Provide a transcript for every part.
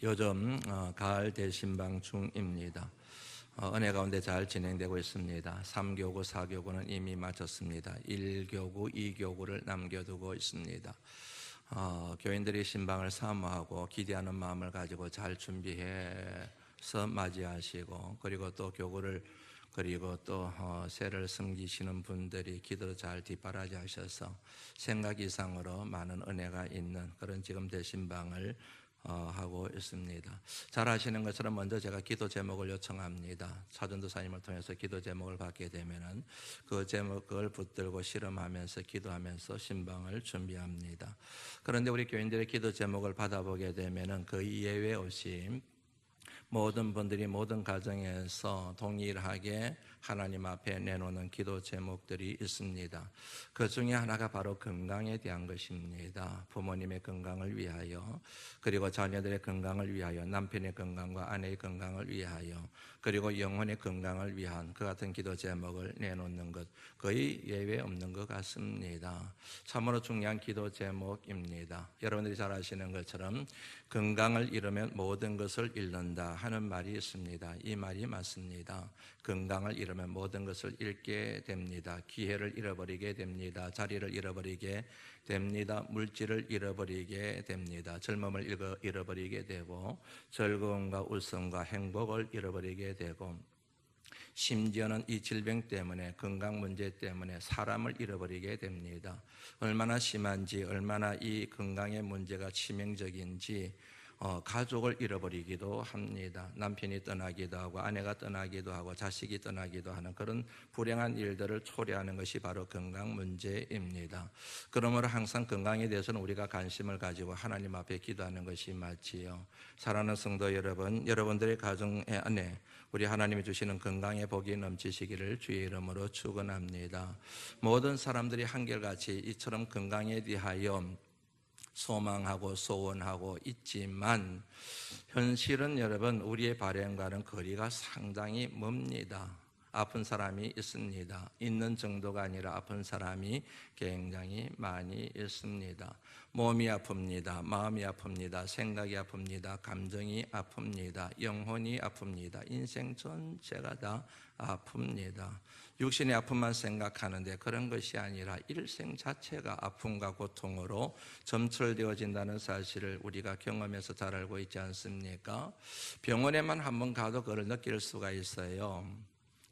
요즘 가을 대신방 중입니다. 은혜 가운데 잘 진행되고 있습니다. 3교구, 4교구는 이미 마쳤습니다. 1교구, 2교구를 남겨두고 있습니다. 교인들이 신방을 사모하고 기대하는 마음을 가지고 잘 준비해서 맞이하시고, 그리고 또 교구를 그리고 또 새를 섬기시는 분들이 기도로 잘 뒷바라지 하셔서 생각 이상으로 많은 은혜가 있는 그런 지금 대신방을 하고 있습니다. 잘 아시는 것처럼 먼저 제가 기도 제목을 요청합니다. 차전도사님을 통해서 기도 제목을 받게 되면은 그 제목을 붙들고 실험하면서 기도하면서 신방을 준비합니다. 그런데 우리 교인들의 기도 제목을 받아보게 되면은 그 예외 없이 모든 분들이 모든 가정에서 동일하게 하나님 앞에 내놓는 기도 제목들이 있습니다. 그 중에 하나가 바로 건강에 대한 것입니다. 부모님의 건강을 위하여, 그리고 자녀들의 건강을 위하여, 남편의 건강과 아내의 건강을 위하여, 그리고 영혼의 건강을 위한 그 같은 기도 제목을 내놓는 것, 거의 예외 없는 것 같습니다. 참으로 중요한 기도 제목입니다. 여러분들이 잘 아시는 것처럼 건강을 잃으면 모든 것을 잃는다 하는 말이 있습니다. 이 말이 맞습니다. 건강을 잃으면 모든 것을 잃게 됩니다. 기회를 잃어버리게 됩니다. 자리를 잃어버리게 됩니다. 물질을 잃어버리게 됩니다. 젊음을 잃어버리게 되고, 즐거움과 웃음과 행복을 잃어버리게 되고, 심지어는 이 질병 때문에, 건강 문제 때문에 사람을 잃어버리게 됩니다. 얼마나 심한지, 얼마나 이 건강의 문제가 치명적인지 가족을 잃어버리기도 합니다. 남편이 떠나기도 하고, 아내가 떠나기도 하고, 자식이 떠나기도 하는 그런 불행한 일들을 초래하는 것이 바로 건강 문제입니다. 그러므로 항상 건강에 대해서는 우리가 관심을 가지고 하나님 앞에 기도하는 것이 맞지요. 사랑하는 성도 여러분, 여러분들의 가정 안에 우리 하나님이 주시는 건강의 복이 넘치시기를 주의 이름으로 축원합니다. 모든 사람들이 한결같이 이처럼 건강에 대하여 소망하고 소원하고 있지만, 현실은 여러분 우리의 바람과는 거리가 상당히 멉니다. 아픈 사람이 있습니다. 있는 정도가 아니라 아픈 사람이 굉장히 많이 있습니다. 몸이 아픕니다. 마음이 아픕니다. 생각이 아픕니다. 감정이 아픕니다. 영혼이 아픕니다. 인생 전체가 다 아픕니다. 육신의 아픔만 생각하는데 그런 것이 아니라 일생 자체가 아픔과 고통으로 점철되어진다는 사실을 우리가 경험해서 잘 알고 있지 않습니까? 병원에만 한번 가도 그걸 느낄 수가 있어요.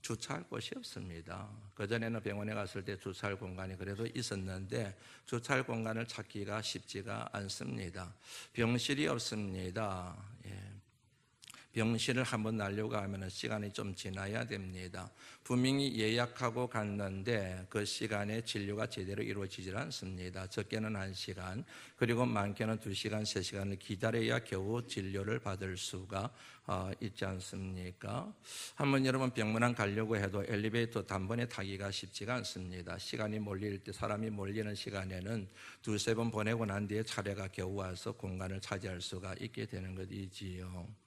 주차할 곳이 없습니다. 그전에는 병원에 갔을 때 주차할 공간이 그래도 있었는데 주차할 공간을 찾기가 쉽지가 않습니다. 병실이 없습니다. 병실을 한번 나려고 하면 시간이 좀 지나야 됩니다. 분명히 예약하고 갔는데 그 시간에 진료가 제대로 이루어지질 않습니다. 적게는 1시간, 그리고 많게는 2시간, 3시간을 기다려야 겨우 진료를 받을 수가 있지 않습니까? 한번 여러분 병문안 가려고 해도 엘리베이터 단번에 타기가 쉽지가 않습니다. 시간이 몰릴 때, 사람이 몰리는 시간에는 2-3번 보내고 난 뒤에 차례가 겨우 와서 공간을 차지할 수가 있게 되는 것이지요.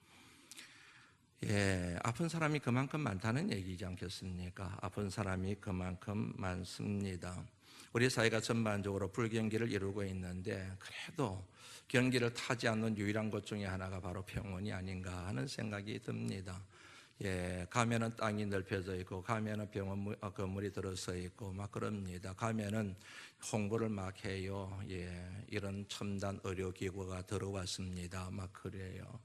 아픈 사람이 그만큼 많다는 얘기지 않겠습니까? 아픈 사람이 그만큼 많습니다. 우리 사회가 전반적으로 불경기를 이루고 있는데, 그래도 경기를 타지 않는 유일한 곳 중에 하나가 바로 병원이 아닌가 하는 생각이 듭니다. 가면은 땅이 넓혀져 있고, 가면은 병원 건물이 들어서 있고 막 그럽니다. 가면은 홍보를 막 해요. 이런 첨단 의료기구가 들어왔습니다. 막 그래요.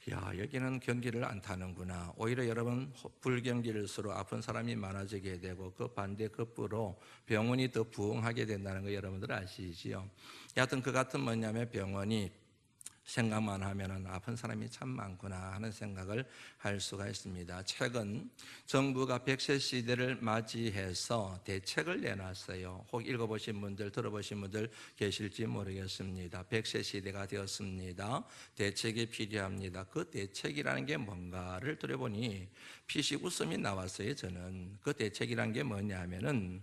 여기는 경기를 안 타는구나. 오히려 여러분 불경기일수록 아픈 사람이 많아지게 되고, 그 반대 급부로 병원이 더 부흥하게 된다는 거 여러분들 아시지요? 여하튼 그 같은 뭐냐면 병원이 생각만 하면은 아픈 사람이 참 많구나 하는 생각을 할 수가 있습니다. 최근 정부가 100세 시대를 맞이해서 대책을 내놨어요. 혹 읽어보신 분들, 들어보신 분들 계실지 모르겠습니다. 100세 시대가 되었습니다. 대책이 필요합니다. 그 대책이라는 게 뭔가를 들어보니 피식 웃음이 나왔어요. 저는 그 대책이라는 게 뭐냐면은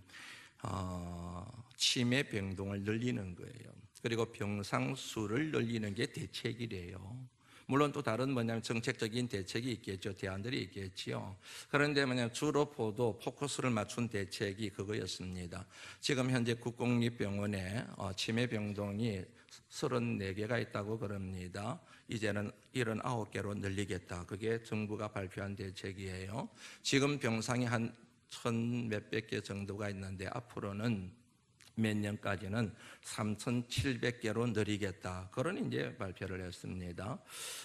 치매 병동을 늘리는 거예요. 그리고 병상수를 늘리는 게 대책이래요. 물론 또 다른 정책적인 대책이 있겠죠. 대안들이 있겠지요. 그런데 주로 포커스를 맞춘 대책이 그거였습니다. 지금 현재 국공립병원에 치매병동이 34개가 있다고 그럽니다. 이제는 79개로 늘리겠다. 그게 정부가 발표한 대책이에요. 지금 병상이 한 1,000몇백 개 정도가 있는데 앞으로는 몇 년까지는 3,700개로 늘리겠다. 그런 이제 발표를 했습니다.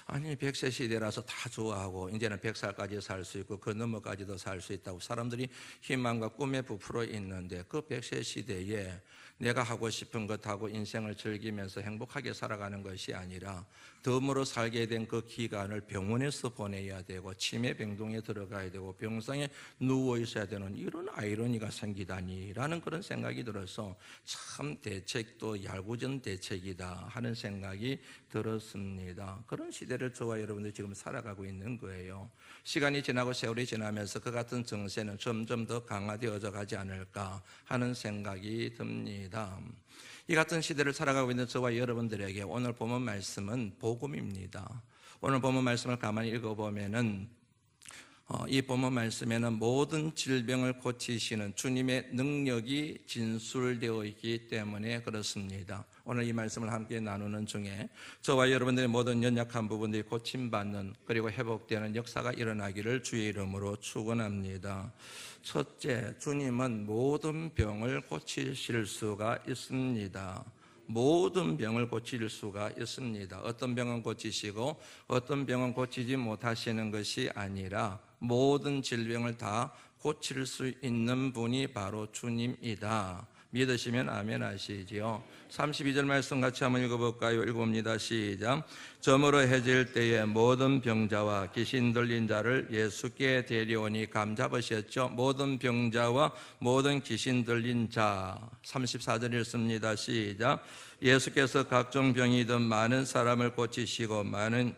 아니 100세 시대라서 다 좋아하고 이제는 100살까지 살 수 있고 그 너머까지도 살 수 있다고 사람들이 희망과 꿈에 부풀어 있는데 그 100세 시대에 내가 하고 싶은 것하고 인생을 즐기면서 행복하게 살아가는 것이 아니라 덤으로 살게 된 그 기간을 병원에서 보내야 되고 치매병동에 들어가야 되고 병상에 누워 있어야 되는 이런 아이러니가 생기다니라는 그런 생각이 들어서 참 대책도 얄궂은 대책이다 하는 생각이 들었습니다. 그런 시대를 저와 여러분들이 지금 살아가고 있는 거예요. 시간이 지나고 세월이 지나면서 그 같은 정세는 점점 더 강화되어져 가지 않을까 하는 생각이 듭니다. 이 같은 시대를 살아가고 있는 저와 여러분들에게 오늘 본문 말씀은 복음입니다. 오늘 본문 말씀을 가만히 읽어보면은 이 본문 말씀에는 모든 질병을 고치시는 주님의 능력이 진술되어 있기 때문에 그렇습니다. 오늘 이 말씀을 함께 나누는 중에 저와 여러분들의 모든 연약한 부분들이 고침받는 그리고 회복되는 역사가 일어나기를 주의 이름으로 축원합니다. 첫째, 주님은 모든 병을 고치실 수가 있습니다. 모든 병을 고칠 수가 있습니다. 어떤 병은 고치시고 어떤 병은 고치지 못하시는 것이 아니라 모든 질병을 다 고칠 수 있는 분이 바로 주님이다. 믿으시면 아멘 하시지요. 32절 말씀 같이 한번 읽어볼까요? 읽어봅니다. 시작. 저물어 해질 때에 모든 병자와 귀신 들린 자를 예수께 데려오니 감 잡으셨죠. 모든 병자와 모든 귀신 들린 자. 34절 읽습니다. 시작. 예수께서 각종 병이든 많은 사람을 고치시고 많은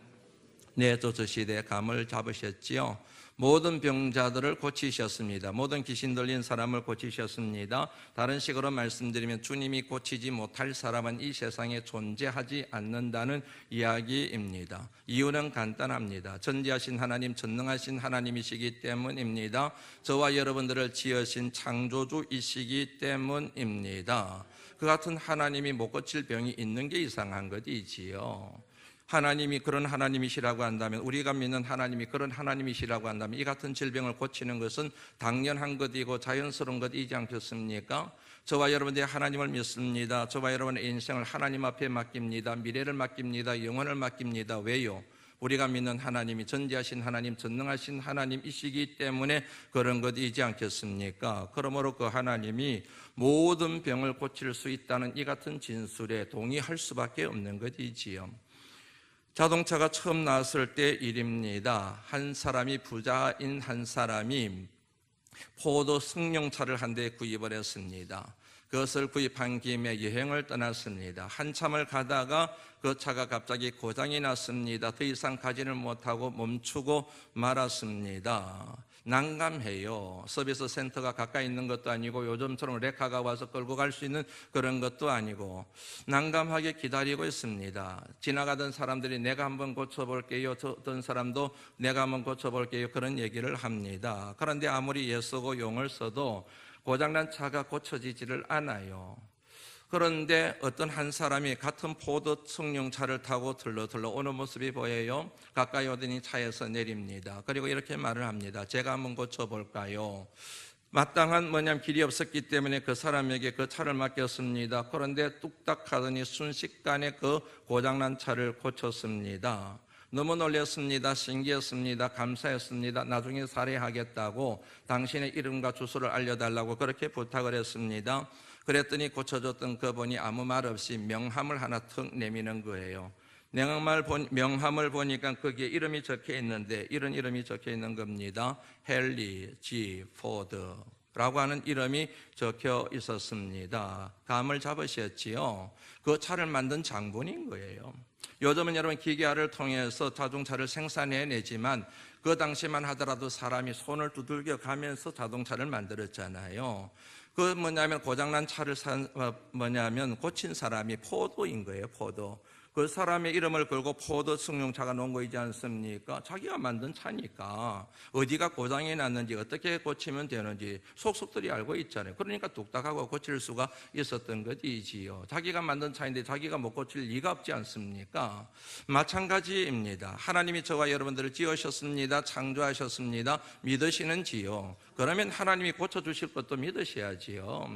내쫓으시되 감을 잡으셨지요. 모든 병자들을 고치셨습니다. 모든 귀신 들린 사람을 고치셨습니다. 다른 식으로 말씀드리면 주님이 고치지 못할 사람은 이 세상에 존재하지 않는다는 이야기입니다. 이유는 간단합니다. 전지하신 하나님, 전능하신 하나님이시기 때문입니다. 저와 여러분들을 지으신 창조주이시기 때문입니다. 그 같은 하나님이 못 고칠 병이 있는 게 이상한 것이지요. 하나님이 그런 하나님이시라고 한다면, 우리가 믿는 하나님이 그런 하나님이시라고 한다면 이 같은 질병을 고치는 것은 당연한 것이고 자연스러운 것이지 않겠습니까? 저와 여러분들이 하나님을 믿습니다. 저와 여러분의 인생을 하나님 앞에 맡깁니다. 미래를 맡깁니다. 영혼을 맡깁니다. 왜요? 우리가 믿는 하나님이 전지하신 하나님, 전능하신 하나님이시기 때문에 그런 것이지 않겠습니까? 그러므로 그 하나님이 모든 병을 고칠 수 있다는 이 같은 진술에 동의할 수밖에 없는 것이지요. 자동차가 처음 나왔을 때 일입니다. 한 사람이, 부자인 한 사람이 포도 승용차를 한 대 구입을 했습니다. 그것을 구입한 김에 여행을 떠났습니다. 한참을 가다가 그 차가 갑자기 고장이 났습니다. 더 이상 가지를 못하고 멈추고 말았습니다. 난감해요. 서비스 센터가 가까이 있는 것도 아니고 요즘처럼 레카가 와서 끌고 갈 수 있는 그런 것도 아니고 난감하게 기다리고 있습니다. 지나가던 사람들이 내가 한번 고쳐볼게요. 어떤 사람도 내가 한번 고쳐볼게요. 그런 얘기를 합니다. 그런데 아무리 애쓰고 용을 써도 고장난 차가 고쳐지지를 않아요. 그런데 어떤 한 사람이 같은 포도 승용차를 타고 들러 오는 모습이 보여요. 가까이 오더니 차에서 내립니다. 그리고 이렇게 말을 합니다. 제가 한번 고쳐볼까요? 마땅한 길이 없었기 때문에 그 사람에게 그 차를 맡겼습니다. 그런데 뚝딱 하더니 순식간에 그 고장난 차를 고쳤습니다. 너무 놀랐습니다. 신기했습니다. 감사했습니다. 나중에 살해하겠다고 당신의 이름과 주소를 알려달라고 그렇게 부탁을 했습니다. 그랬더니 고쳐줬던 그분이 아무 말 없이 명함을 하나 턱 내미는 거예요. 명함을 보니까 거기에 이름이 적혀 있는데 이런 이름이 적혀 있는 겁니다. 헨리 G. 포드라고 하는 이름이 적혀 있었습니다. 감을 잡으셨지요. 그 차를 만든 장본인 거예요. 요즘은 여러분 기계화를 통해서 자동차를 생산해내지만 그 당시만 하더라도 사람이 손을 두들겨 가면서 자동차를 만들었잖아요. 고장난 차를 고친 사람이 포도인 거예요. 포도. 그 사람의 이름을 걸고 포도 승용차가 놓은 거 있지 않습니까? 자기가 만든 차니까 어디가 고장이 났는지 어떻게 고치면 되는지 속속들이 알고 있잖아요. 그러니까 뚝딱하고 고칠 수가 있었던 것이지요. 자기가 만든 차인데 자기가 못 고칠 리가 없지 않습니까? 마찬가지입니다. 하나님이 저와 여러분들을 지으셨습니다. 창조하셨습니다. 믿으시는지요? 그러면 하나님이 고쳐주실 것도 믿으셔야지요.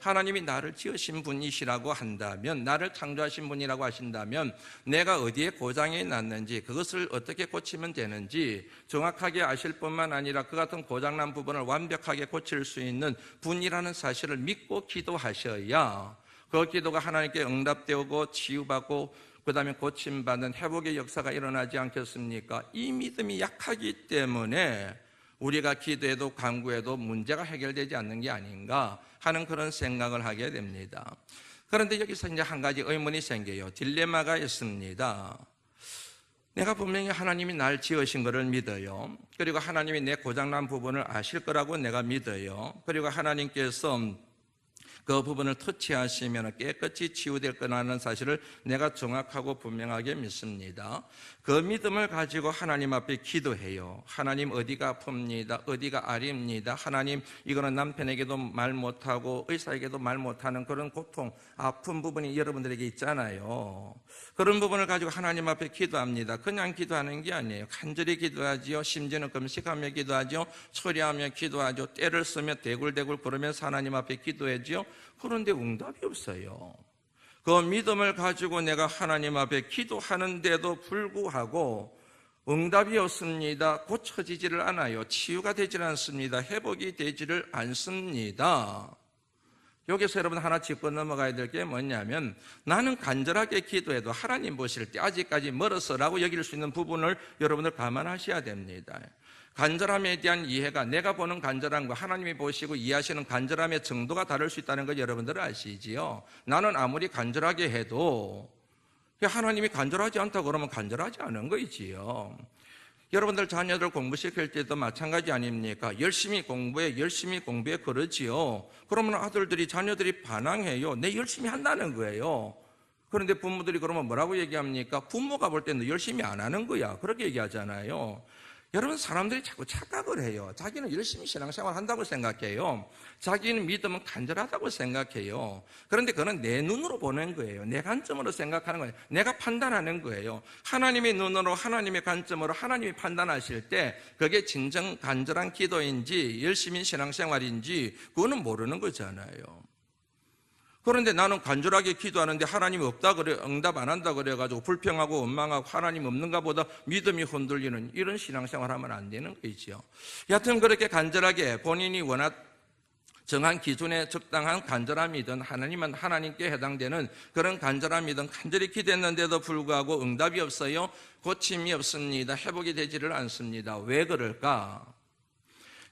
하나님이 나를 지으신 분이시라고 한다면, 나를 창조하신 분이라고 하신다면 내가 어디에 고장이 났는지, 그것을 어떻게 고치면 되는지 정확하게 아실 뿐만 아니라 그 같은 고장난 부분을 완벽하게 고칠 수 있는 분이라는 사실을 믿고 기도하셔야 그 기도가 하나님께 응답되고 치유받고 그 다음에 고침받는 회복의 역사가 일어나지 않겠습니까? 이 믿음이 약하기 때문에 우리가 기도해도 간구해도 문제가 해결되지 않는 게 아닌가 하는 그런 생각을 하게 됩니다. 그런데 여기서 이제 한 가지 의문이 생겨요. 딜레마가 있습니다. 내가 분명히 하나님이 날 지으신 것을 믿어요. 그리고 하나님이 내 고장난 부분을 아실 거라고 내가 믿어요. 그리고 하나님께서 그 부분을 터치하시면 깨끗이 치유될 거라는 사실을 내가 정확하고 분명하게 믿습니다. 그 믿음을 가지고 하나님 앞에 기도해요. 하나님 어디가 아픕니다. 어디가 아립니다. 하나님 이거는 남편에게도 말 못하고 의사에게도 말 못하는 그런 고통, 아픈 부분이 여러분들에게 있잖아요. 그런 부분을 가지고 하나님 앞에 기도합니다. 그냥 기도하는 게 아니에요. 간절히 기도하지요. 심지어는 금식하며 기도하죠. 처리하며 기도하죠. 때를 쓰며 대굴대굴 그러면서 하나님 앞에 기도하지요. 그런데 응답이 없어요. 그 믿음을 가지고 내가 하나님 앞에 기도하는데도 불구하고 응답이 없습니다. 고쳐지지를 않아요. 치유가 되질 않습니다. 회복이 되지를 않습니다. 여기서 여러분 하나 짚고 넘어가야 될 게 뭐냐면, 나는 간절하게 기도해도 하나님 보실 때 아직까지 멀어서라고 여길 수 있는 부분을 여러분들 감안하셔야 됩니다. 간절함에 대한 이해가 내가 보는 간절함과 하나님이 보시고 이해하시는 간절함의 정도가 다를 수 있다는 걸 여러분들은 아시지요? 나는 아무리 간절하게 해도 하나님이 간절하지 않다고 그러면 간절하지 않은 거이지요. 여러분들 자녀들 공부시킬 때도 마찬가지 아닙니까? 열심히 공부해 그러지요. 그러면 아들들이 자녀들이 반항해요. 내 열심히 한다는 거예요. 그런데 부모들이 그러면 뭐라고 얘기합니까? 부모가 볼 때는 열심히 안 하는 거야. 그렇게 얘기하잖아요. 여러분, 사람들이 자꾸 착각을 해요. 자기는 열심히 신앙생활 한다고 생각해요. 자기는 믿음은 간절하다고 생각해요. 그런데 그건 내 눈으로 보는 거예요. 내 관점으로 생각하는 거예요. 내가 판단하는 거예요. 하나님의 눈으로, 하나님의 관점으로 하나님이 판단하실 때 그게 진정 간절한 기도인지 열심히 신앙생활인지 그거는 모르는 거잖아요. 그런데 나는 간절하게 기도하는데 하나님이 없다 그래, 응답 안 한다 그래가지고 불평하고 원망하고 하나님 없는가 보다 믿음이 흔들리는 이런 신앙생활 하면 안 되는 거죠. 여하튼 그렇게 간절하게 본인이 원한 정한 기준에 적당한 간절함이든 하나님은 하나님께 해당되는 그런 간절함이든 간절히 기도했는데도 불구하고 응답이 없어요. 고침이 없습니다. 회복이 되지를 않습니다. 왜 그럴까?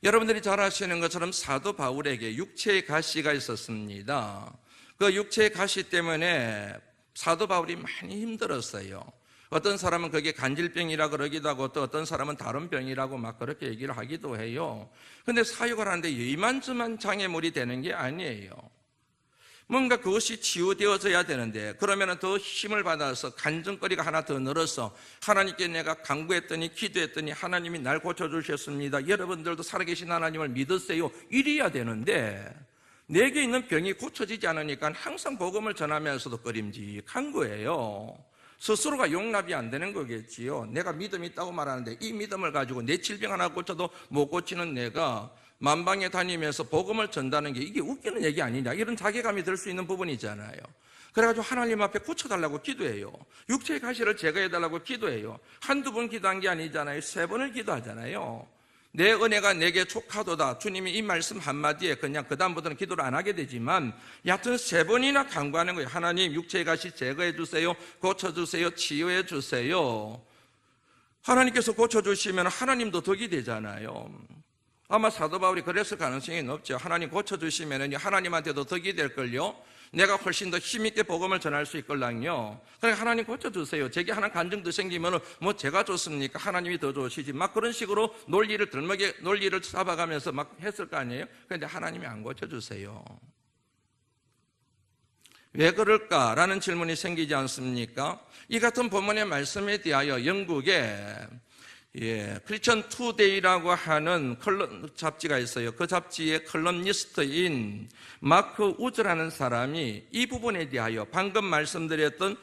여러분들이 잘 아시는 것처럼 사도 바울에게 육체의 가시가 있었습니다. 그 육체의 가시 때문에 사도 바울이 많이 힘들었어요. 어떤 사람은 그게 간질병이라 그러기도 하고 또 어떤 사람은 다른 병이라고 막 그렇게 얘기를 하기도 해요. 그런데 사역을 하는데 이만저만 장애물이 되는 게 아니에요. 뭔가 그것이 치유되어져야 되는데, 그러면 더 힘을 받아서 간증거리가 하나 더 늘어서 하나님께 내가 간구했더니 기도했더니 하나님이 날 고쳐주셨습니다. 여러분들도 살아계신 하나님을 믿으세요. 이래야 되는데 내게 있는 병이 고쳐지지 않으니까 항상 복음을 전하면서도 꺼림직한 거예요. 스스로가 용납이 안 되는 거겠지요. 내가 믿음이 있다고 말하는데 이 믿음을 가지고 내 질병 하나 고쳐도 못 고치는 내가 만방에 다니면서 복음을 전다는 게 이게 웃기는 얘기 아니냐, 이런 자괴감이 들 수 있는 부분이잖아요. 그래가지고 하나님 앞에 고쳐달라고 기도해요. 육체의 가시를 제거해달라고 기도해요. 한두 번 기도한 게 아니잖아요. 3번을 기도하잖아요. 내 은혜가 내게 족하도다. 주님이 이 말씀 한마디에 그냥 그 다음부터는 기도를 안 하게 되지만 여하튼 3번이나 간구하는 거예요. 하나님 육체의 가시 제거해 주세요. 고쳐주세요. 치유해 주세요. 하나님께서 고쳐주시면 하나님도 덕이 되잖아요. 아마 사도 바울이 그랬을 가능성이 높죠. 하나님 고쳐주시면 하나님한테도 덕이 될걸요. 내가 훨씬 더 힘있게 복음을 전할 수 있걸랑요. 그러니까 하나님 고쳐주세요. 제게 하나 간증도 생기면 뭐 제가 좋습니까? 하나님이 더 좋으시지. 막 그런 식으로 논리를 잡아가면서 막 했을 거 아니에요. 그런데 하나님이 안 고쳐주세요. 왜 그럴까라는 질문이 생기지 않습니까? 이 같은 본문의 말씀에 대하여 영국의 크리스천 투데이라고 하는 잡지가 있어요. 그 잡지의 컬럼니스트인 마크 우즈라는 사람이 이 부분에 대하여 방금 말씀드렸던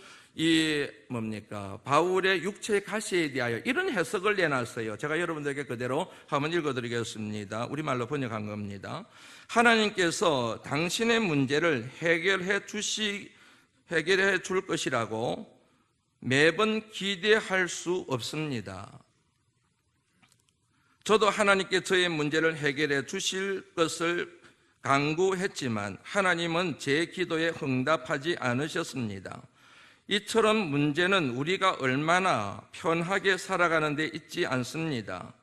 바울의 육체의 가시에 대하여 이런 해석을 내놨어요. 제가 여러분들에게 그대로 한번 읽어드리겠습니다. 우리말로 번역한 겁니다. 하나님께서 당신의 문제를 해결해 줄 것이라고 매번 기대할 수 없습니다. 저도 하나님께 저의 문제를 해결해 주실 것을 간구했지만 하나님은 제 기도에 응답하지 않으셨습니다. 이처럼 문제는 우리가 얼마나 편하게 살아가는 데 있지 않습니다.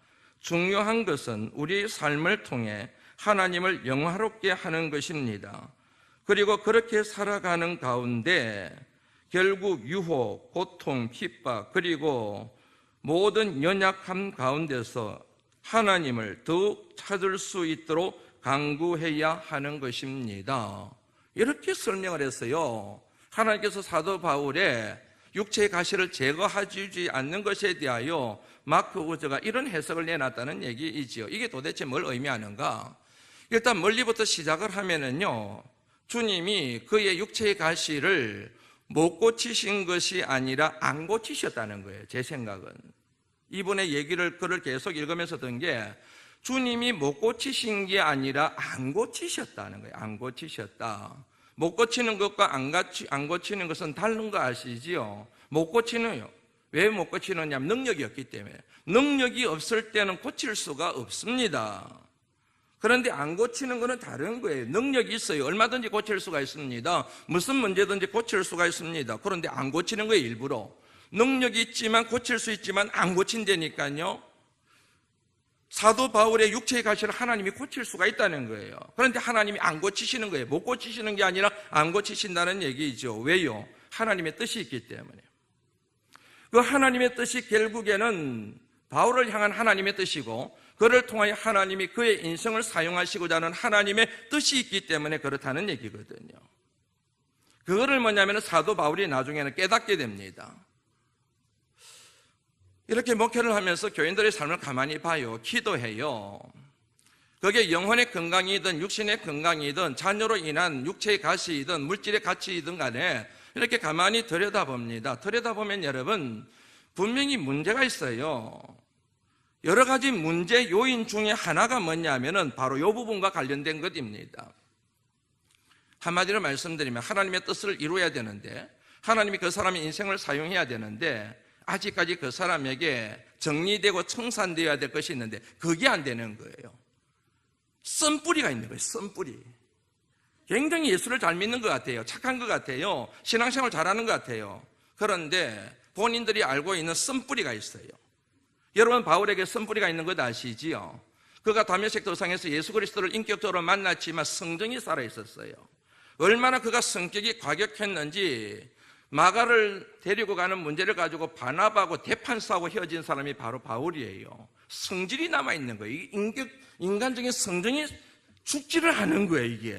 중요한 것은 우리의 삶을 통해 하나님을 영화롭게 하는 것입니다. 그리고 그렇게 살아가는 가운데 결국 유혹, 고통, 핍박, 그리고 모든 연약함 가운데서 하나님을 더욱 찾을 수 있도록 간구해야 하는 것입니다. 이렇게 설명을 했어요. 하나님께서 사도 바울의 육체의 가시를 제거하지 않는 것에 대하여 마크 우즈가 이런 해석을 내놨다는 얘기이지요. 이게 도대체 뭘 의미하는가? 일단 멀리부터 시작을 하면은요, 주님이 그의 육체의 가시를 못 고치신 것이 아니라 안 고치셨다는 거예요. 제 생각은. 이분의 글을 계속 읽으면서 든 게 주님이 못 고치신 게 아니라 안 고치셨다는 거예요. 안 고치셨다. 못 고치는 것과 안 고치는 것은 다른 거 아시지요? 못 고치는요. 왜 못 고치느냐면 능력이 없기 때문에. 능력이 없을 때는 고칠 수가 없습니다. 그런데 안 고치는 것은 다른 거예요. 능력이 있어요. 얼마든지 고칠 수가 있습니다. 무슨 문제든지 고칠 수가 있습니다. 그런데 안 고치는 거예요, 일부러. 능력이 있지만 고칠 수 있지만 안 고친다니까요. 사도 바울의 육체의 가시를 하나님이 고칠 수가 있다는 거예요. 그런데 하나님이 안 고치시는 거예요. 못 고치시는 게 아니라 안 고치신다는 얘기죠. 왜요? 하나님의 뜻이 있기 때문에. 그 하나님의 뜻이 결국에는 바울을 향한 하나님의 뜻이고 그를 통하여 하나님이 그의 인생을 사용하시고자 하는 하나님의 뜻이 있기 때문에 그렇다는 얘기거든요. 그거를 뭐냐면 사도 바울이 나중에는 깨닫게 됩니다. 이렇게 목회를 하면서 교인들의 삶을 가만히 봐요. 기도해요. 그게 영혼의 건강이든 육신의 건강이든 자녀로 인한 육체의 가시이든 물질의 가치이든 간에 이렇게 가만히 들여다봅니다. 들여다보면 여러분 분명히 문제가 있어요. 여러 가지 문제 요인 중에 하나가 뭐냐면은 바로 이 부분과 관련된 것입니다. 한마디로 말씀드리면 하나님의 뜻을 이루어야 되는데 하나님이 그 사람의 인생을 사용해야 되는데 아직까지 그 사람에게 정리되고 청산되어야 될 것이 있는데 그게 안 되는 거예요. 썬뿌리가 있는 거예요. 썬뿌리. 굉장히 예수를 잘 믿는 것 같아요. 착한 것 같아요. 신앙생활 잘하는 것 같아요. 그런데 본인들이 알고 있는 썬뿌리가 있어요. 여러분 바울에게 썬뿌리가 있는 것 아시지요? 그가 다메섹 도상에서 예수 그리스도를 인격적으로 만났지만 성정이 살아있었어요. 얼마나 그가 성격이 과격했는지 마가를 데리고 가는 문제를 가지고 바나바하고 대판 싸우고 헤어진 사람이 바로 바울이에요. 성질이 남아있는 거예요. 인간적인 성정이 죽지를 않은 거예요, 이게.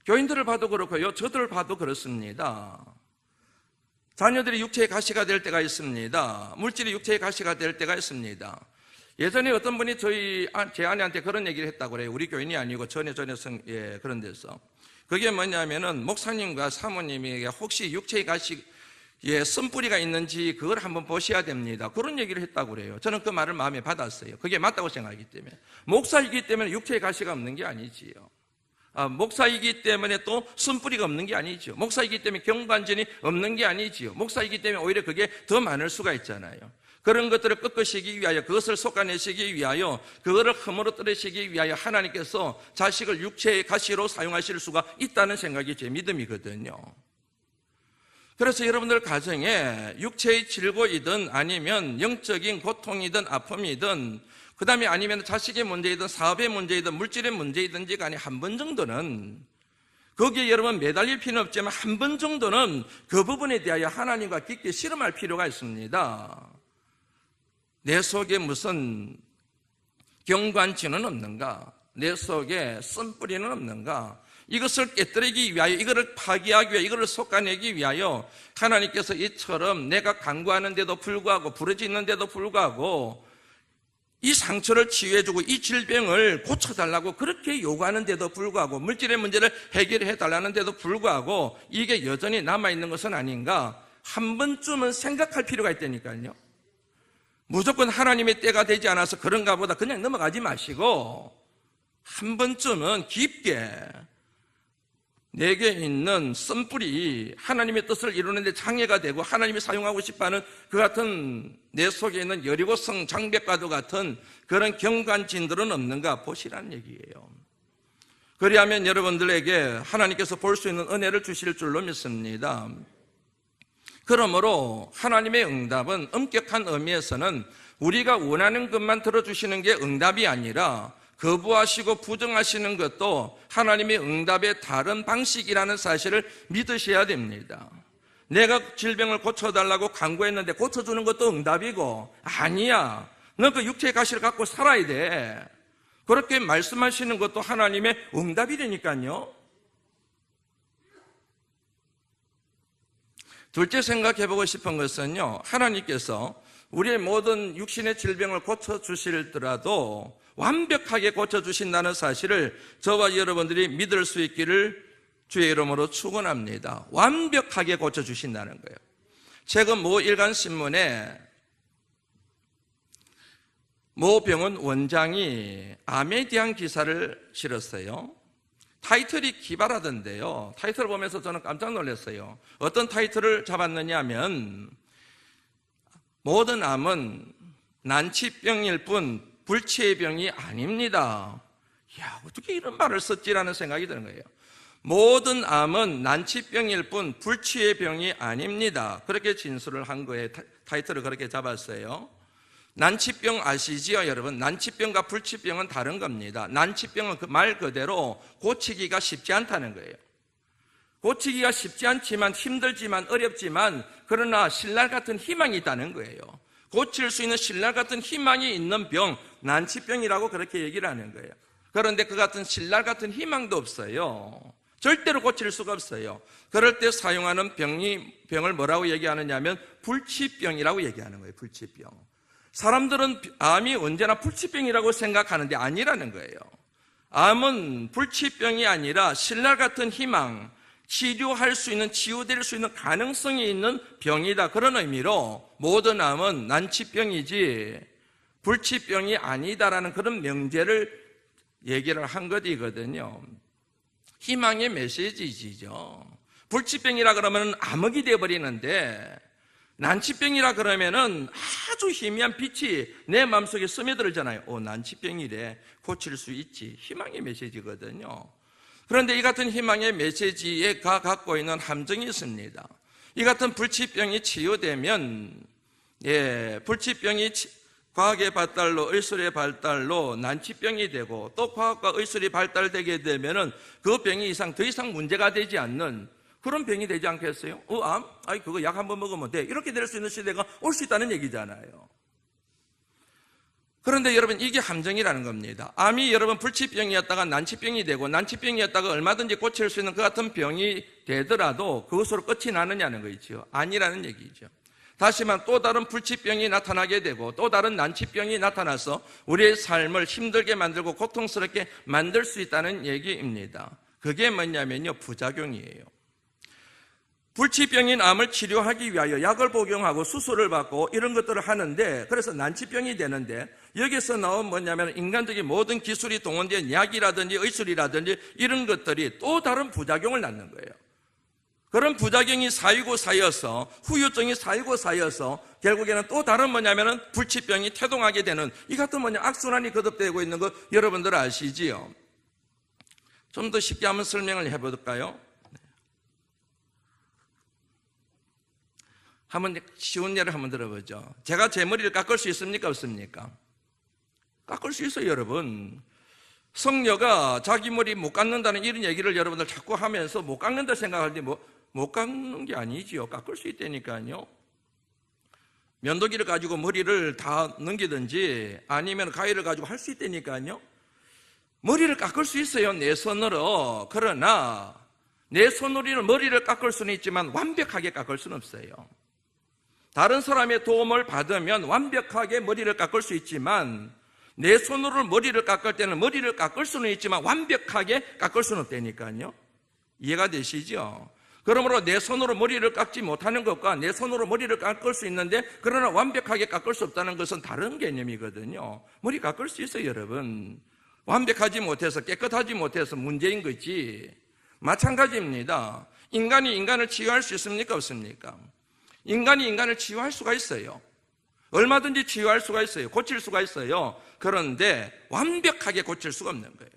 교인들을 봐도 그렇고요. 저들을 봐도 그렇습니다. 자녀들이 육체의 가시가 될 때가 있습니다. 물질이 육체의 가시가 될 때가 있습니다. 예전에 어떤 분이 제 아내한테 그런 얘기를 했다고 그래요. 우리 교인이 아니고 전에 그런 데서. 그게 뭐냐면은 목사님과 사모님에게 혹시 육체의 가시에 썬뿌리가 있는지 그걸 한번 보셔야 됩니다. 그런 얘기를 했다고 그래요. 저는 그 말을 마음에 받았어요. 그게 맞다고 생각하기 때문에. 목사이기 때문에 육체의 가시가 없는 게 아니지요. 목사이기 때문에 또 썬뿌리가 없는 게 아니죠. 목사이기 때문에 경관전이 없는 게 아니지요. 목사이기 때문에 오히려 그게 더 많을 수가 있잖아요. 그런 것들을 꺾으시기 위하여 그것을 솎아내시기 위하여 그거를 허물어 떨으시기 위하여 하나님께서 자식을 육체의 가시로 사용하실 수가 있다는 생각이 제 믿음이거든요. 그래서 여러분들 가정에 육체의 질고이든 아니면 영적인 고통이든 아픔이든 그 다음에 아니면 자식의 문제이든 사업의 문제이든 물질의 문제이든지 간에 한 번 정도는 거기에 여러분 매달릴 필요는 없지만 한 번 정도는 그 부분에 대하여 하나님과 깊게 씨름할 필요가 있습니다. 내 속에 무슨 경관치는 없는가? 내 속에 썬뿌리는 없는가? 이것을 깨뜨리기 위하여, 이것을 파기하기 위하여, 이것을 솎아내기 위하여 하나님께서 이처럼 내가 간구하는데도 불구하고, 부르짖는데도 불구하고 이 상처를 치유해주고 이 질병을 고쳐달라고 그렇게 요구하는데도 불구하고, 물질의 문제를 해결해 달라는데도 불구하고 이게 여전히 남아있는 것은 아닌가, 한 번쯤은 생각할 필요가 있다니까요. 무조건 하나님의 때가 되지 않아서 그런가 보다 그냥 넘어가지 마시고 한 번쯤은 깊게 내게 있는 쓴뿌리, 하나님의 뜻을 이루는 데 장애가 되고 하나님이 사용하고 싶어하는 그 같은 내 속에 있는 여리고성 장벽과도 같은 그런 경관진들은 없는가 보시라는 얘기예요. 그리하면 여러분들에게 하나님께서 볼 수 있는 은혜를 주실 줄로 믿습니다. 그러므로 하나님의 응답은 엄격한 의미에서는 우리가 원하는 것만 들어주시는 게 응답이 아니라 거부하시고 부정하시는 것도 하나님의 응답의 다른 방식이라는 사실을 믿으셔야 됩니다. 내가 질병을 고쳐달라고 간구했는데 고쳐주는 것도 응답이고, 아니야, 너 그 육체의 가시를 갖고 살아야 돼, 그렇게 말씀하시는 것도 하나님의 응답이라니까요. 둘째 생각해보고 싶은 것은요, 하나님께서 우리의 모든 육신의 질병을 고쳐주실더라도 완벽하게 고쳐주신다는 사실을 저와 여러분들이 믿을 수 있기를 주의 이름으로 축원합니다. 완벽하게 고쳐주신다는 거예요. 최근 모 일간신문에 모 병원 원장이 암에 대한 기사를 실었어요. 타이틀이 기발하던데요. 타이틀을 보면서 저는 깜짝 놀랐어요. 어떤 타이틀을 잡았느냐 하면, 모든 암은 난치병일 뿐 불치의 병이 아닙니다. 이야, 어떻게 이런 말을 썼지라는 생각이 드는 거예요. 모든 암은 난치병일 뿐 불치의 병이 아닙니다. 그렇게 진술을 한 거예요. 타이틀을 그렇게 잡았어요. 난치병 아시지요, 여러분? 난치병과 불치병은 다른 겁니다. 난치병은 그 말 그대로 고치기가 쉽지 않다는 거예요. 고치기가 쉽지 않지만, 힘들지만, 어렵지만, 그러나 신랄 같은 희망이 있다는 거예요. 고칠 수 있는 신랄 같은 희망이 있는 병, 난치병이라고 그렇게 얘기를 하는 거예요. 그런데 그 같은 신랄 같은 희망도 없어요. 절대로 고칠 수가 없어요. 그럴 때 사용하는 병을 뭐라고 얘기하느냐 하면 불치병이라고 얘기하는 거예요. 불치병. 사람들은 암이 언제나 불치병이라고 생각하는데 아니라는 거예요. 암은 불치병이 아니라 신랄 같은 희망, 치료할 수 있는, 치유될 수 있는 가능성이 있는 병이다. 그런 의미로 모든 암은 난치병이지 불치병이 아니다라는 그런 명제를 얘기를 한 것이거든요. 희망의 메시지죠. 불치병이라 그러면 암흑이 되어버리는데, 난치병이라 그러면은 아주 희미한 빛이 내 마음속에 스며들잖아요. 난치병이래, 고칠 수 있지. 희망의 메시지거든요. 그런데 이 같은 희망의 메시지가 갖고 있는 함정이 있습니다. 이 같은 불치병이 치유되면, 불치병이 과학의 발달로, 의술의 발달로 난치병이 되고, 또 과학과 의술이 발달되게 되면은 그 병이 더 이상 문제가 되지 않는 그런 병이 되지 않겠어요? 암? 그거 약 한번 먹으면 돼. 이렇게 될 수 있는 시대가 올 수 있다는 얘기잖아요. 그런데 여러분, 이게 함정이라는 겁니다. 암이 여러분 불치병이었다가 난치병이 되고, 난치병이었다가 얼마든지 고칠 수 있는 그 같은 병이 되더라도 그것으로 끝이 나느냐는 거죠. 아니라는 얘기죠. 다시 말하면 또 다른 불치병이 나타나게 되고 또 다른 난치병이 나타나서 우리의 삶을 힘들게 만들고 고통스럽게 만들 수 있다는 얘기입니다. 그게 뭐냐면요, 부작용이에요. 불치병인 암을 치료하기 위하여 약을 복용하고 수술을 받고 이런 것들을 하는데, 그래서 난치병이 되는데, 여기서 나온 뭐냐면 인간적인 모든 기술이 동원된 약이라든지 의술이라든지 이런 것들이 또 다른 부작용을 낳는 거예요. 그런 부작용이 쌓이고 쌓여서, 후유증이 쌓이고 쌓여서 결국에는 또 다른 뭐냐면은 불치병이 태동하게 되는 이 같은 악순환이 거듭되고 있는 거 여러분들 아시지요? 좀 더 쉽게 한번 설명을 해볼까요? 한번 쉬운 예를 한번 들어보죠. 제가 제 머리를 깎을 수 있습니까, 없습니까? 깎을 수 있어요, 여러분. 성녀가 자기 머리 못 깎는다는 이런 얘기를 여러분들 자꾸 하면서 못 깎는다 생각할 때 못 깎는 게 아니지요. 깎을 수 있다니까요. 면도기를 가지고 머리를 다 넘기든지 아니면 가위를 가지고 할 수 있다니까요. 머리를 깎을 수 있어요, 내 손으로. 그러나 내 손으로는 머리를 깎을 수는 있지만 완벽하게 깎을 수는 없어요. 다른 사람의 도움을 받으면 완벽하게 머리를 깎을 수 있지만 내 손으로 머리를 깎을 때는 머리를 깎을 수는 있지만 완벽하게 깎을 수는 없다니까요. 이해가 되시죠? 그러므로 내 손으로 머리를 깎지 못하는 것과 내 손으로 머리를 깎을 수 있는데 그러나 완벽하게 깎을 수 없다는 것은 다른 개념이거든요. 머리 깎을 수 있어요, 여러분. 완벽하지 못해서, 깨끗하지 못해서 문제인 거지. 마찬가지입니다. 인간이 인간을 치유할 수 있습니까, 없습니까? 인간이 인간을 치유할 수가 있어요. 얼마든지 치유할 수가 있어요. 고칠 수가 있어요. 그런데 완벽하게 고칠 수가 없는 거예요.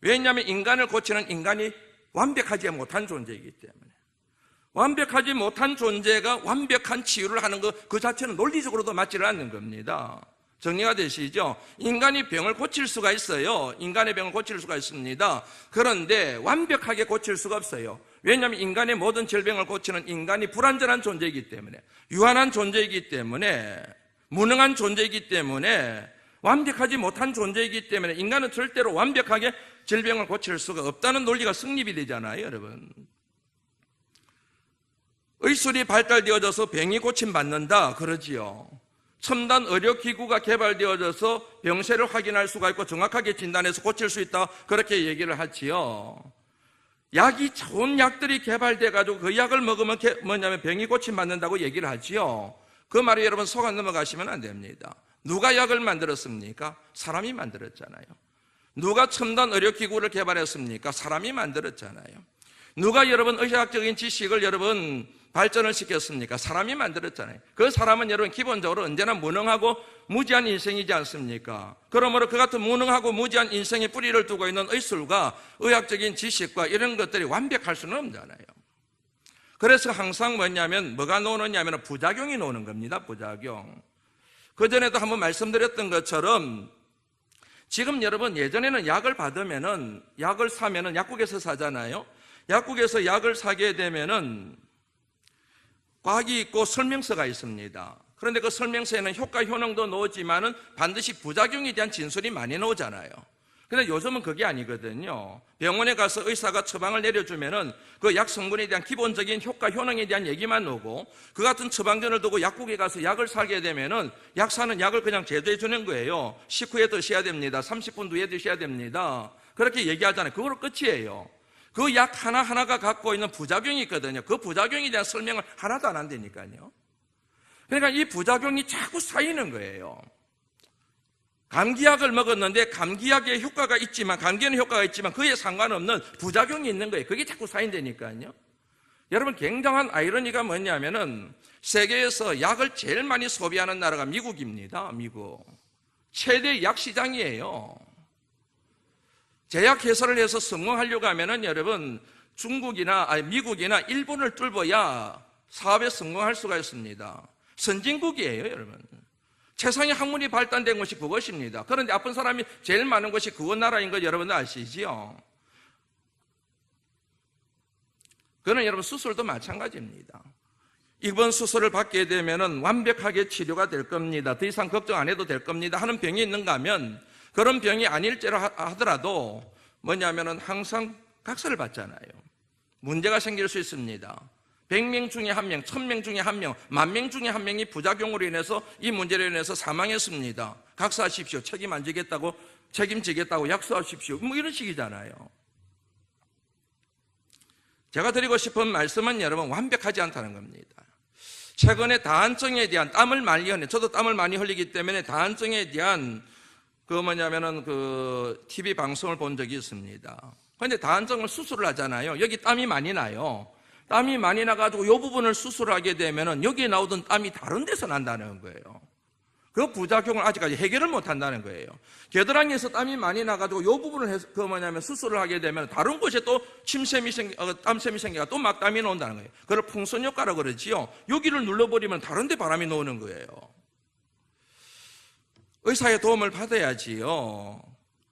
왜냐하면 인간을 고치는 인간이 완벽하지 못한 존재이기 때문에. 완벽하지 못한 존재가 완벽한 치유를 하는 것 그 자체는 논리적으로도 맞지를 않는 겁니다. 정리가 되시죠? 인간이 병을 고칠 수가 있어요. 인간의 병을 고칠 수가 있습니다. 그런데 완벽하게 고칠 수가 없어요. 왜냐하면 인간의 모든 질병을 고치는 인간이 불완전한 존재이기 때문에, 유한한 존재이기 때문에, 무능한 존재이기 때문에, 완벽하지 못한 존재이기 때문에 인간은 절대로 완벽하게 질병을 고칠 수가 없다는 논리가 성립이 되잖아요, 여러분. 의술이 발달되어져서 병이 고침받는다 그러지요. 첨단 의료기구가 개발되어져서 병세를 확인할 수가 있고 정확하게 진단해서 고칠 수 있다 그렇게 얘기를 하지요. 약이 좋은 약들이 개발돼가지고 그 약을 먹으면 뭐냐면 병이 고침받는다고 얘기를 하지요. 그 말에 여러분 속아 넘어가시면 안 됩니다. 누가 약을 만들었습니까? 사람이 만들었잖아요. 누가 첨단 의료기구를 개발했습니까? 사람이 만들었잖아요. 누가 여러분 의학적인 지식을 여러분 발전을 시켰습니까? 사람이 만들었잖아요. 그 사람은 여러분 기본적으로 언제나 무능하고 무지한 인생이지 않습니까? 그러므로 그 같은 무능하고 무지한 인생의 뿌리를 두고 있는 의술과 의학적인 지식과 이런 것들이 완벽할 수는 없잖아요. 그래서 항상 뭐가 나오느냐면 부작용이 나오는 겁니다. 부작용. 그전에도 한번 말씀드렸던 것처럼 지금 여러분 예전에는 약을 받으면은 약을 사면은 약국에서 사잖아요. 약국에서 약을 사게 되면은 꽉이 있고 설명서가 있습니다. 그런데 그 설명서에는 효과 효능도 나오지만은 반드시 부작용에 대한 진술이 많이 나오잖아요. 근데 요즘은 그게 아니거든요. 병원에 가서 의사가 처방을 내려주면은 그 약 성분에 대한 기본적인 효과 효능에 대한 얘기만 나오고 그 같은 처방전을 두고 약국에 가서 약을 사게 되면은 약사는 약을 그냥 제조해 주는 거예요. 식후에 드셔야 됩니다. 30분 뒤에 드셔야 됩니다. 그렇게 얘기하잖아요. 그거로 끝이에요. 그 약 하나하나가 갖고 있는 부작용이 있거든요. 그 부작용에 대한 설명을 하나도 안 한다니까요. 그러니까 이 부작용이 자꾸 쌓이는 거예요. 감기약을 먹었는데 감기약의 효과가 있지만, 감기에는 효과가 있지만 그에 상관없는 부작용이 있는 거예요. 그게 자꾸 쌓인다니까요. 여러분 굉장한 아이러니가 뭐냐면은 세계에서 약을 제일 많이 소비하는 나라가 미국입니다. 미국. 최대 약 시장이에요. 제약 회사를 해서 성공하려고 하면은 여러분 미국이나 일본을 뚫어야 사업에 성공할 수가 있습니다. 선진국이에요, 여러분. 세상에 학문이 발달된 것이 그것입니다. 그런데 아픈 사람이 제일 많은 것이 그 나라인 거 여러분들 아시지요? 그는 여러분 수술도 마찬가지입니다. 이번 수술을 받게 되면은 완벽하게 치료가 될 겁니다. 더 이상 걱정 안 해도 될 겁니다. 하는 병이 있는가 하면 그런 병이 아닐지라 하더라도 뭐냐면은 항상 각서를 받잖아요. 문제가 생길 수 있습니다. 100명 중에 1명, 1000명 중에 1명, 10,000명 중에 1명이 부작용으로 인해서 이 문제로 인해서 사망했습니다. 각서하십시오. 책임 안 지겠다고, 책임지겠다고 약속하십시오. 뭐 이런 식이잖아요. 제가 드리고 싶은 말씀은 여러분 완벽하지 않다는 겁니다. 최근에 다한증에 대한 땀을 많이 흘리는, 저도 땀을 많이 흘리기 때문에 다한증에 대한 TV 방송을 본 적이 있습니다. 그런데 다한증을 수술을 하잖아요. 여기 땀이 많이 나요. 땀이 많이 나가지고 이 부분을 수술하게 되면은 여기에 나오던 땀이 다른 데서 난다는 거예요. 그 부작용을 아직까지 해결을 못 한다는 거예요. 겨드랑이에서 땀이 많이 나가지고 이 부분을 수술을 하게 되면 다른 곳에 또 땀샘이 생겨가 또 막 땀이 나온다는 거예요. 그걸 풍선 효과라고 그러지요. 여기를 눌러버리면 다른 데 바람이 나오는 거예요. 의사의 도움을 받아야지요.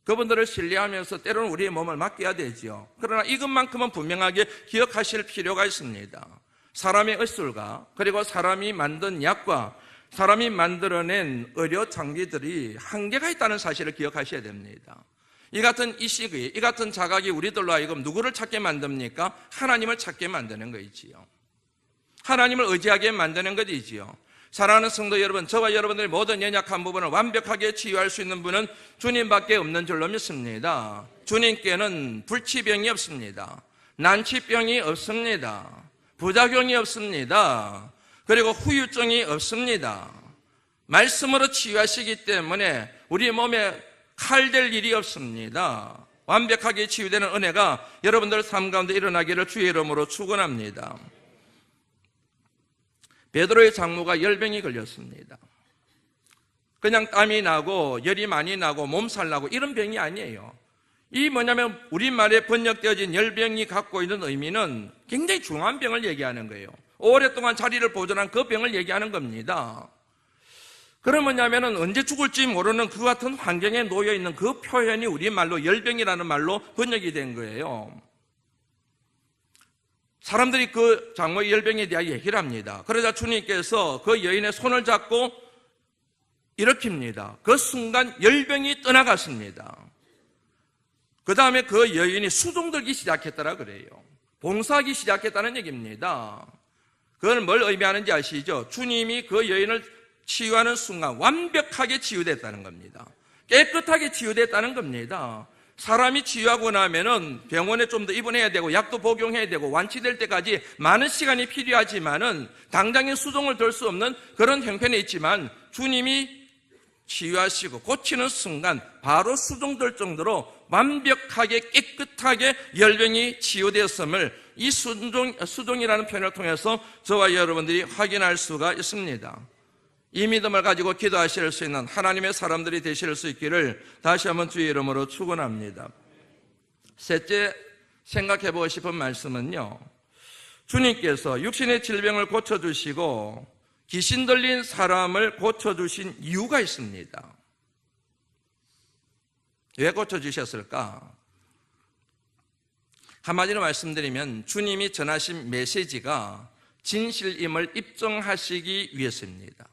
그분들을 신뢰하면서 때로는 우리의 몸을 맡겨야 되지요. 그러나 이것만큼은 분명하게 기억하실 필요가 있습니다. 사람의 의술과 그리고 사람이 만든 약과 사람이 만들어낸 의료 장비들이 한계가 있다는 사실을 기억하셔야 됩니다. 이 같은 이식이, 이 같은 자각이 우리들로 하여금 누구를 찾게 만듭니까? 하나님을 찾게 만드는 것이지요. 하나님을 의지하게 만드는 것이지요. 사랑하는 성도 여러분, 저와 여러분들의 모든 연약한 부분을 완벽하게 치유할 수 있는 분은 주님밖에 없는 줄로 믿습니다. 주님께는 불치병이 없습니다. 난치병이 없습니다. 부작용이 없습니다. 그리고 후유증이 없습니다. 말씀으로 치유하시기 때문에 우리 몸에 칼될 일이 없습니다. 완벽하게 치유되는 은혜가 여러분들 삶 가운데 일어나기를 주의 이름으로 축원합니다. 베드로의 장모가 열병이 걸렸습니다. 그냥 땀이 나고 열이 많이 나고 몸살 나고 이런 병이 아니에요. 이 뭐냐면 우리말에 번역되어진 열병이 갖고 있는 의미는 굉장히 중요한 병을 얘기하는 거예요. 오랫동안 자리를 보존한 그 병을 얘기하는 겁니다. 그럼 뭐냐면은 언제 죽을지 모르는 그 같은 환경에 놓여 있는 그 표현이 우리말로 열병이라는 말로 번역이 된 거예요. 사람들이 그 장모의 열병에 대해 얘기를 합니다. 그러자 주님께서 그 여인의 손을 잡고 일으킵니다. 그 순간 열병이 떠나갔습니다. 그 다음에 그 여인이 수종들기 시작했더라 그래요. 봉사하기 시작했다는 얘기입니다. 그건 뭘 의미하는지 아시죠? 주님이 그 여인을 치유하는 순간 완벽하게 치유됐다는 겁니다. 깨끗하게 치유됐다는 겁니다. 사람이 치유하고 나면은 병원에 좀 더 입원해야 되고 약도 복용해야 되고 완치될 때까지 많은 시간이 필요하지만은 당장에 수종을 들 수 없는 그런 형편에 있지만 주님이 치유하시고 고치는 순간 바로 수종될 정도로 완벽하게 깨끗하게 열병이 치유되었음을 이 수종이라는 표현을 통해서 저와 여러분들이 확인할 수가 있습니다. 이 믿음을 가지고 기도하실 수 있는 하나님의 사람들이 되실 수 있기를 다시 한번 주의 이름으로 축원합니다. 셋째 생각해 보고 싶은 말씀은요, 주님께서 육신의 질병을 고쳐주시고 귀신 들린 사람을 고쳐주신 이유가 있습니다. 왜 고쳐주셨을까? 한마디로 말씀드리면 주님이 전하신 메시지가 진실임을 입증하시기 위해서입니다.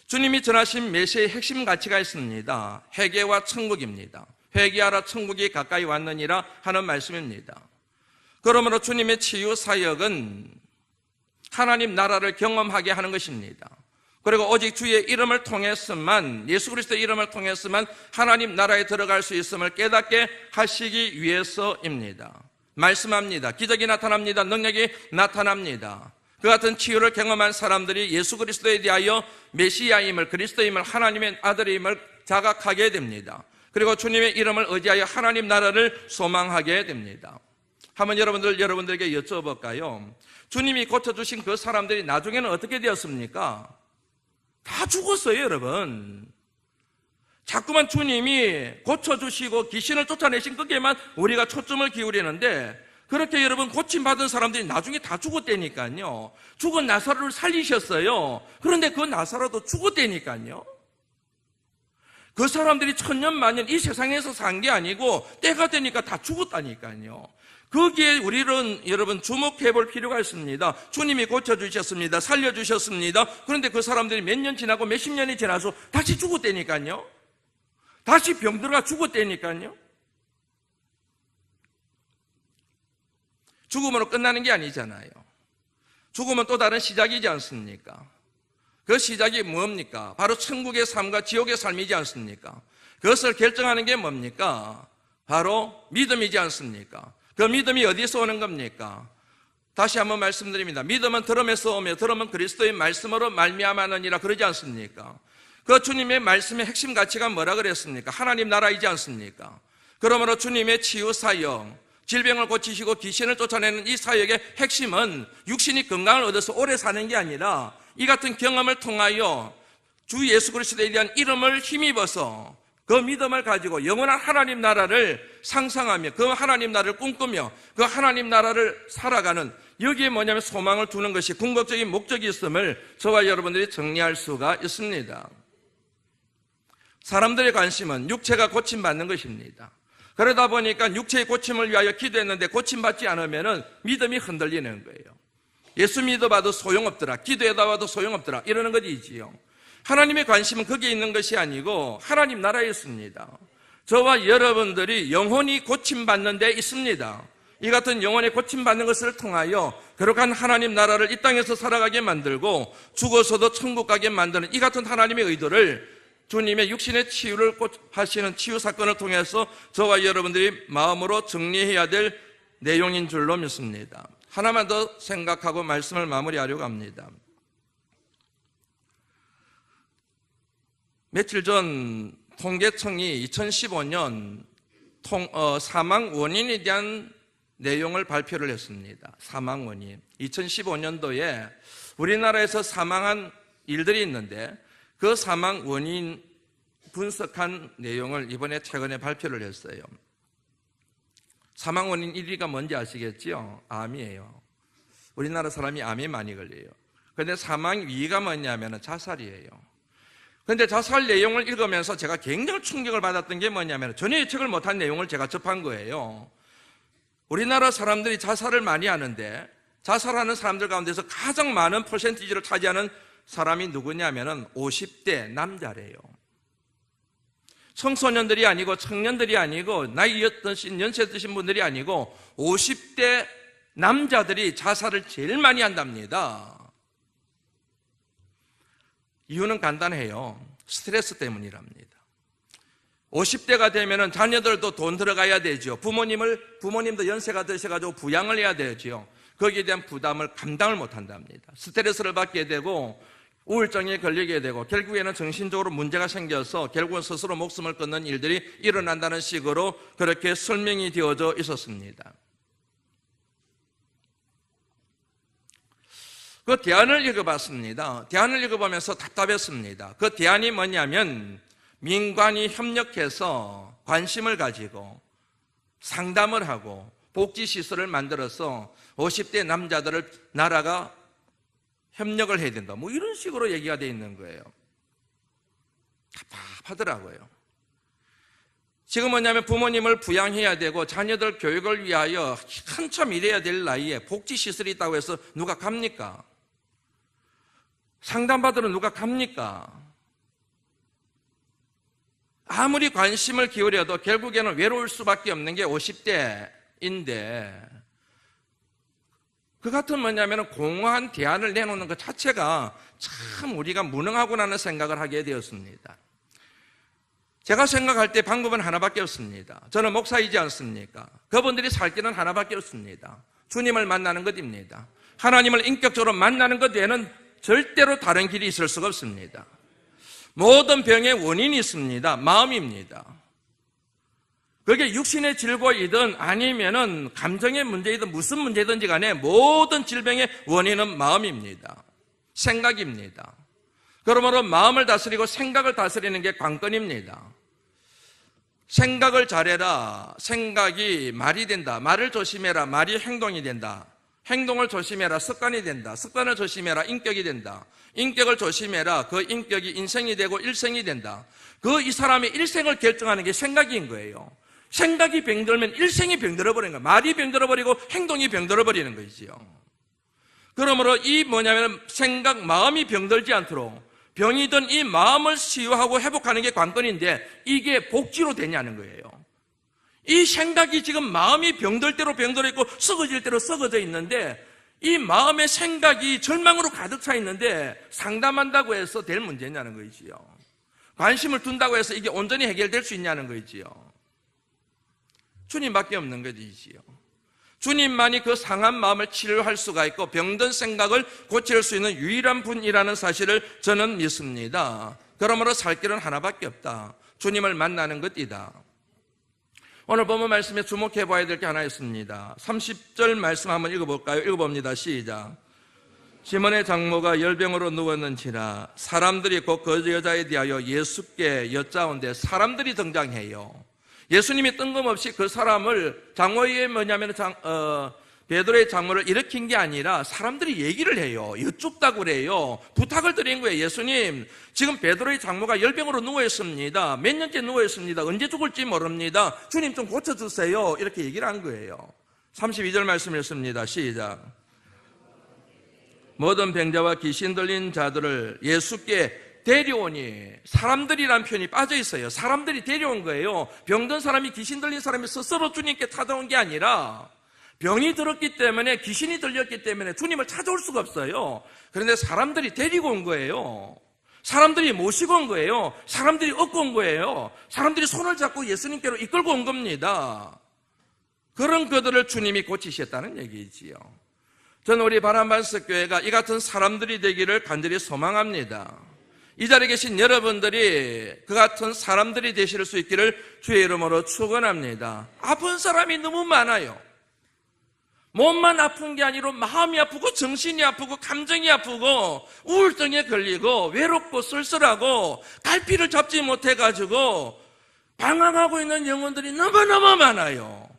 주님이 전하신 메시지의 핵심 가치가 있습니다. 회개와 천국입니다. 회개하라 천국이 가까이 왔느니라 하는 말씀입니다. 그러므로 주님의 치유 사역은 하나님 나라를 경험하게 하는 것입니다. 그리고 오직 주의 이름을 통해서만, 예수 그리스도의 이름을 통해서만 하나님 나라에 들어갈 수 있음을 깨닫게 하시기 위해서입니다. 말씀합니다. 기적이 나타납니다. 능력이 나타납니다. 그 같은 치유를 경험한 사람들이 예수 그리스도에 대하여 메시아임을, 그리스도임을, 하나님의 아들임을 자각하게 됩니다. 그리고 주님의 이름을 의지하여 하나님 나라를 소망하게 됩니다. 한번 여러분들에게 여쭤볼까요? 주님이 고쳐주신 그 사람들이 나중에는 어떻게 되었습니까? 다 죽었어요, 여러분. 자꾸만 주님이 고쳐주시고 귀신을 쫓아내신 거기에만 우리가 초점을 기울이는데, 그렇게 여러분 고침받은 사람들이 나중에 다 죽었다니까요. 죽은 나사로를 살리셨어요. 그런데 그 나사로도 죽었다니까요. 그 사람들이 천년 만년 이 세상에서 산 게 아니고 때가 되니까 다 죽었다니까요. 거기에 우리는 여러분 주목해 볼 필요가 있습니다. 주님이 고쳐주셨습니다. 살려주셨습니다. 그런데 그 사람들이 몇 년 지나고 몇십 년이 지나서 다시 죽었다니까요. 다시 병들어가 죽었다니까요. 죽음으로 끝나는 게 아니잖아요. 죽음은 또 다른 시작이지 않습니까? 그 시작이 뭡니까? 바로 천국의 삶과 지옥의 삶이지 않습니까? 그것을 결정하는 게 뭡니까? 바로 믿음이지 않습니까? 그 믿음이 어디서 오는 겁니까? 다시 한번 말씀드립니다. 믿음은 들음에서 오며 들음은 그리스도의 말씀으로 말미암아느니라 그러지 않습니까? 그 주님의 말씀의 핵심 가치가 뭐라 그랬습니까? 하나님 나라이지 않습니까? 그러므로 주님의 치유 사역, 질병을 고치시고 귀신을 쫓아내는 이 사역의 핵심은 육신이 건강을 얻어서 오래 사는 게 아니라 이 같은 경험을 통하여 주 예수 그리스도에 대한 이름을 힘입어서 그 믿음을 가지고 영원한 하나님 나라를 상상하며 그 하나님 나라를 꿈꾸며 그 하나님 나라를 살아가는, 여기에 뭐냐면 소망을 두는 것이 궁극적인 목적이 있음을 저와 여러분들이 정리할 수가 있습니다. 사람들의 관심은 육체가 고침받는 것입니다. 그러다 보니까 육체의 고침을 위하여 기도했는데 고침받지 않으면 믿음이 흔들리는 거예요. 예수 믿어봐도 소용없더라, 기도해봐도 소용없더라, 이러는 것이지요. 하나님의 관심은 거기에 있는 것이 아니고 하나님 나라에 있습니다. 저와 여러분들이 영혼이 고침받는 데 있습니다. 이 같은 영혼의 고침받는 것을 통하여 거룩한 하나님 나라를 이 땅에서 살아가게 만들고 죽어서도 천국 가게 만드는 이 같은 하나님의 의도를 주님의 육신의 치유를 하시는 치유 사건을 통해서 저와 여러분들이 마음으로 정리해야 될 내용인 줄로 믿습니다. 하나만 더 생각하고 말씀을 마무리하려고 합니다. 며칠 전 통계청이 2015년 사망 원인에 대한 내용을 발표를 했습니다. 사망 원인. 2015년도에 우리나라에서 사망한 일들이 있는데 그 사망 원인 분석한 내용을 이번에 최근에 발표를 했어요. 사망 원인 1위가 뭔지 아시겠죠? 암이에요. 우리나라 사람이 암에 많이 걸려요. 그런데 사망 2위가 뭐냐면 자살이에요. 그런데 자살 내용을 읽으면서 제가 굉장히 충격을 받았던 게 뭐냐면 전혀 예측을 못한 내용을 제가 접한 거예요. 우리나라 사람들이 자살을 많이 하는데 자살하는 사람들 가운데서 가장 많은 퍼센티지를 차지하는 사람이 누구냐면 50대 남자래요. 청소년들이 아니고 청년들이 아니고 나이 드신 연세 드신 분들이 아니고 50대 남자들이 자살을 제일 많이 한답니다. 이유는 간단해요. 스트레스 때문이랍니다. 50대가 되면은 자녀들도 돈 들어가야 되죠. 부모님도 연세가 드셔가지고 부양을 해야 되죠. 거기에 대한 부담을 감당을 못 한답니다. 스트레스를 받게 되고 우울증에 걸리게 되고 결국에는 정신적으로 문제가 생겨서 결국은 스스로 목숨을 끊는 일들이 일어난다는 식으로 그렇게 설명이 되어져 있었습니다. 그 대안을 읽어봤습니다. 대안을 읽어보면서 답답했습니다. 그 대안이 뭐냐면 민관이 협력해서 관심을 가지고 상담을 하고 복지시설을 만들어서 50대 남자들을 나라가 협력을 해야 된다. 뭐 이런 식으로 얘기가 되어 있는 거예요. 답답하더라고요. 지금 뭐냐면 부모님을 부양해야 되고 자녀들 교육을 위하여 한참 일해야 될 나이에 복지시설이 있다고 해서 누가 갑니까? 상담받으러 누가 갑니까? 아무리 관심을 기울여도 결국에는 외로울 수밖에 없는 게 50대인데 그 같은 뭐냐면 공허한 대안을 내놓는 것 자체가 참 우리가 무능하구나는 생각을 하게 되었습니다. 제가 생각할 때 방법은 하나밖에 없습니다. 저는 목사이지 않습니까? 그분들이 살 길은 하나밖에 없습니다. 주님을 만나는 것입니다. 하나님을 인격적으로 만나는 것 외에는 절대로 다른 길이 있을 수가 없습니다. 모든 병의 원인이 있습니다. 마음입니다. 그게 육신의 질고이든 아니면은 감정의 문제이든 무슨 문제든지 간에 모든 질병의 원인은 마음입니다. 생각입니다. 그러므로 마음을 다스리고 생각을 다스리는 게 관건입니다. 생각을 잘해라. 생각이 말이 된다. 말을 조심해라. 말이 행동이 된다. 행동을 조심해라. 습관이 된다. 습관을 조심해라. 인격이 된다. 인격을 조심해라. 그 인격이 인생이 되고 일생이 된다. 이 사람의 일생을 결정하는 게 생각인 거예요. 생각이 병들면 일생이 병들어버리는 거예요. 말이 병들어버리고 행동이 병들어버리는 거지요. 그러므로 생각, 마음이 병들지 않도록 병이든 이 마음을 치유하고 회복하는 게 관건인데 이게 복지로 되냐는 거예요. 이 생각이 지금 마음이 병들 대로 병들어 있고 썩어질 대로 썩어져 있는데 이 마음의 생각이 절망으로 가득 차 있는데 상담한다고 해서 될 문제냐는 거지요. 관심을 둔다고 해서 이게 온전히 해결될 수 있냐는 거지요. 주님밖에 없는 것이지요. 주님만이 그 상한 마음을 치료할 수가 있고 병든 생각을 고칠 수 있는 유일한 분이라는 사실을 저는 믿습니다. 그러므로 살 길은 하나밖에 없다. 주님을 만나는 것이다. 오늘 본문 말씀에 주목해 봐야 될 게 하나 있습니다. 30절 말씀 한번 읽어볼까요? 읽어봅니다. 시작. 시몬의 장모가 열병으로 누웠는지라 사람들이 곧 그 여자에 대하여 예수께 여짜온데 사람들이 등장해요. 예수님이 뜬금없이 그 사람을 장모의 베드로의 장모를 일으킨 게 아니라 사람들이 얘기를 해요. 여쭙다고 그래요. 부탁을 드린 거예요. 예수님, 지금 베드로의 장모가 열병으로 누워 있습니다. 몇 년째 누워 있습니다. 언제 죽을지 모릅니다. 주님 좀 고쳐주세요. 이렇게 얘기를 한 거예요. 32절 말씀 읽습니다. 시작. 모든 병자와 귀신 들린 자들을 예수께 데려오니 사람들이란 표현이 빠져 있어요. 사람들이 데려온 거예요. 병든 사람이, 귀신 들린 사람이 스스로 주님께 찾아온 게 아니라 병이 들었기 때문에, 귀신이 들렸기 때문에 주님을 찾아올 수가 없어요. 그런데 사람들이 데리고 온 거예요. 사람들이 모시고 온 거예요. 사람들이 얻고 온 거예요. 사람들이 손을 잡고 예수님께로 이끌고 온 겁니다. 그런 그들을 주님이 고치셨다는 얘기지요. 저는 우리 바람반석 교회가 이 같은 사람들이 되기를 간절히 소망합니다. 이 자리에 계신 여러분들이 그 같은 사람들이 되실 수 있기를 주의 이름으로 축원합니다. 아픈 사람이 너무 많아요. 몸만 아픈 게 아니라 마음이 아프고 정신이 아프고 감정이 아프고 우울증에 걸리고 외롭고 쓸쓸하고 갈피를 잡지 못해가지고 방황하고 있는 영혼들이 너무너무 많아요.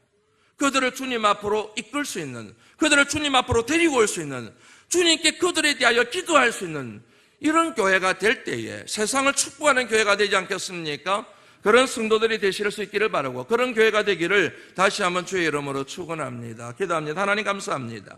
그들을 주님 앞으로 이끌 수 있는, 그들을 주님 앞으로 데리고 올 수 있는, 주님께 그들에 대하여 기도할 수 있는 이런 교회가 될 때에 세상을 축복하는 교회가 되지 않겠습니까? 그런 성도들이 되실 수 있기를 바라고, 그런 교회가 되기를 다시 한번 주의 이름으로 축원합니다. 기도합니다. 하나님 감사합니다.